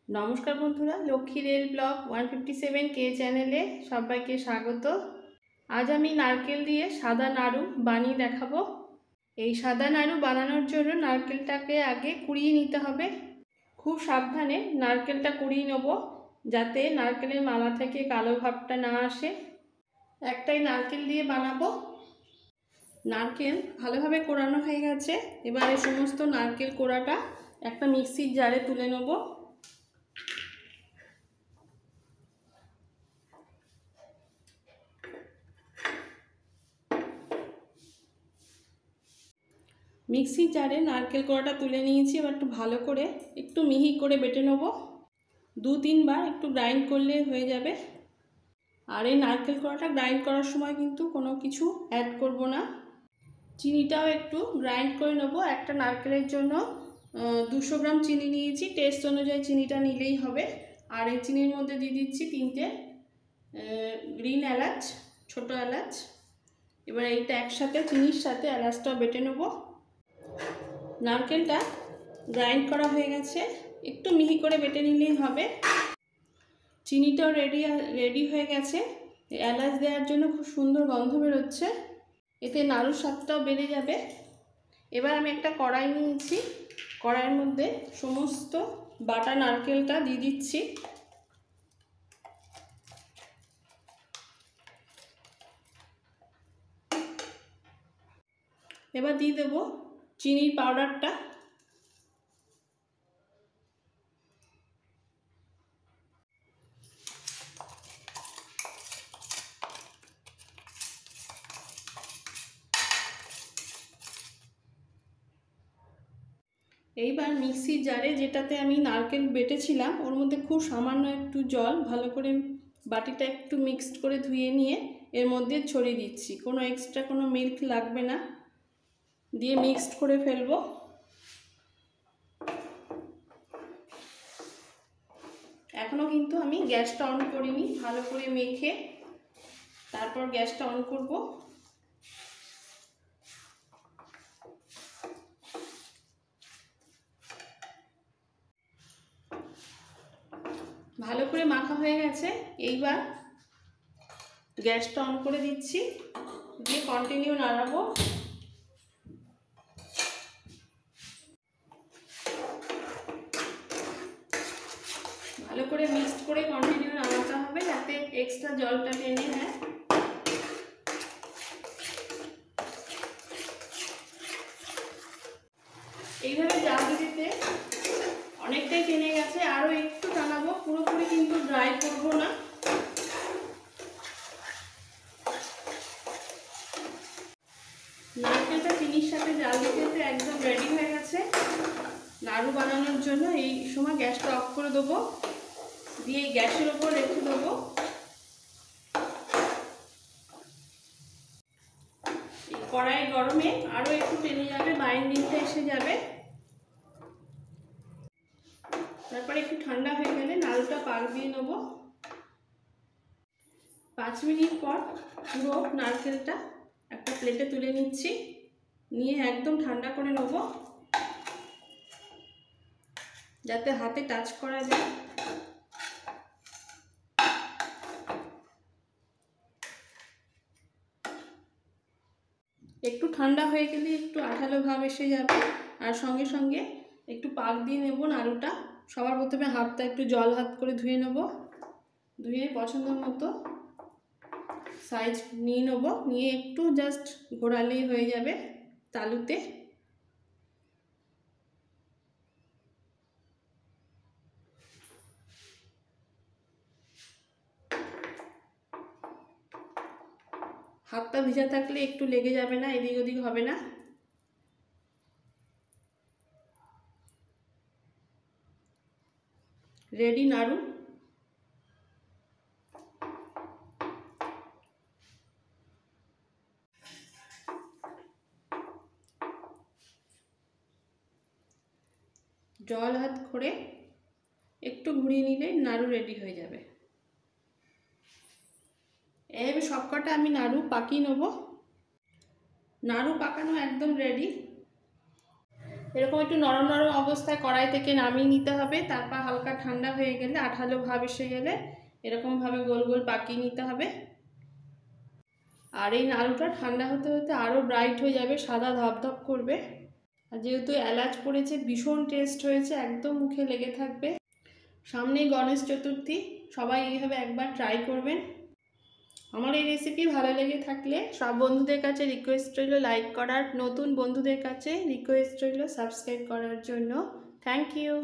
नमस्कार बंधुरा Lakshmi rail blog 157 के चैनेले सबाइके स्वागत। आज आमी नारकेल दिए सादा नाड़ू बानिये देखाबो। এই সাদা নাড়ু বানানোর জন্য নারকেলটাকে আগে কুড়িয়ে নিতে হবে। খুব সাবধানে নারকেলটা কুড়িয়ে নেব যাতে নারকেলের মালা থেকে কালো ভাবটা না আসে। একটাই নারকেল দিয়ে বানাবো। নারকেল ভালোভাবে কোড়ানো হয়ে গেছে। এবার এই সমস্ত নারকেল কোড়াটা একটা মিক্সির জারে তুলে নেব। मिक्सि जारे नारकेल कोड़ाटा तुले निয়েছি। এবার একটু ভালো করে একটু মিহি করে বেটে নেব। 2-3 বার একটু গ্রাইন্ড করলে হয়ে যাবে। আর এই নারকেল কোড়াটা গ্রাইন্ড করার সময় কিন্তু কোনো কিছু অ্যাড করব না। চিনিটাও একটু গ্রাইন্ড করে নেব। একটা নারকেলের জন্য 200 গ্রাম চিনি নিয়েছি। টেস্ট অনুযায়ী চিনিটা নিলেই হবে। আর এই চিনির মধ্যে দিয়ে দিচ্ছি 3টে গ্রিন এলাচ, ছোট এলাচ। এবার এইটা একসাথে চিনির সাথে এলাচটাও বেটে নেব। নারকেলটা গ্রাইন্ড করা হয়ে গেছে, একটু মিহি করে বেটে নিলেই হবে। চিনিটাও রেডি হয়ে গেছে। এলাচ দেওয়ার জন্য খুব সুন্দর গন্ধ বেরোচ্ছে, এতে নাড়ুর স্বাদটাও বেড়ে যাবে। এবার আমি একটা কড়াই নিয়েছি, কড়াইয়ের মধ্যে সমস্ত বাটা নারকেলটা দিয়ে দিচ্ছি। এবার দিয়ে দেবো চিনির পাউডারটা। এইবার মিক্সির জারে যেটাতে আমি নারকেল বেটেছিলাম ওর মধ্যে খুব সামান্য একটু জল ভালো করে বাটিটা একটু মিক্সড করে ধুয়ে নিয়ে এর মধ্যে ছড়িয়ে দিচ্ছি। কোনো এক্সট্রা কোনো মিল্ক লাগবে না, দিয়ে মিক্সড করে ফেলবো। এখনও কিন্তু আমি গ্যাসটা অন করিনি। ভালো করে মেখে তারপর গ্যাসটা অন করব। ভালো করে মাখা হয়ে গেছে। এইবার গ্যাসটা অন করে দিচ্ছি, দিয়ে কন্টিনিউ নাড়াবো। ভালো করে মিক্সড করে কন্টিনিউ নাড়াতে হবে যাতে এক্সট্রা জলটা টেনে নেয়। এইভাবে জাল দিতে অনেকটাই টেনে গেছে, আরও একটু টানাবো, পুরোপুরি কিন্তু ড্রাই করবো না। নারকেলটা চিনির সাথে জাল দিতে একদম রেডি হয়ে গেছে নাড়ু বানানোর জন্য। এই সময় গ্যাসটা অফ করে দেবো, দিয়ে গ্যাসের ওপর রেখে দেবো। কড়াই গরমে আরও একটু টেনে যাবে, বাইন্ডিংটা এসে যাবে। তারপরে একটু ঠান্ডা হয়ে গেলে নাড়ুটা পাক দিয়ে নেব। 5 মিনিট পর পুরো নারকেলটা একটা প্লেটে তুলে নিচ্ছি, নিয়ে একদম ঠান্ডা করে নেব যাতে হাতে টাচ করা যায়। একটু ঠান্ডা হয়ে গেলে একটু আঠালো ভাব এসে যাবে, আর সঙ্গে সঙ্গে একটু পাক দিয়ে নেব নাড়ুটা। সবার প্রথমে হাতটা একটু জল হাত করে ধুয়ে নেব, ধুয়ে পছন্দ মতো সাইজ নিয়ে নেব, নিয়ে একটু জাস্ট ঘোরালেই হয়ে যাবে তালুতে। হাতটা ভিজা থাকলে একটু লেগে যাবে না, এদিক ওদিক হবে না। রেডি নাড়ু। জল হাত করে একটু ঘুরিয়ে নিলে নাড়ু রেডি হয়ে যাবে। এইভাবে সবকটা আমি নাড়ু পাকিয়ে নেব। নাড়ু পাকানো একদম রেডি। এরকম একটু নরম নরম অবস্থায় কড়াই থেকে নামিয়ে নিতে হবে। তারপর হালকা ঠান্ডা হয়ে গেলে, আঠালো ভাব এসে গেলে এরকমভাবে গোল গোল পাকিয়ে নিতে হবে। আর এই নাড়ুটা ঠান্ডা হতে হতে আরও ব্রাইট হয়ে যাবে, সাদা ধপধপ করবে। আর যেহেতু এলাচ পড়েছে, ভীষণ টেস্ট হয়েছে, একদম মুখে লেগে থাকবে। সামনেই গণেশ চতুর্থী, সবাই এইভাবে একবার ট্রাই করবেন। আমার এই রেসিপি ভালো লেগে থাকলে সব বন্ধুদের কাছে রিকোয়েস্ট রইল লাইক করার, নতুন বন্ধুদের কাছে রিকোয়েস্ট রইল সাবস্ক্রাইব করার জন্য। Thank you.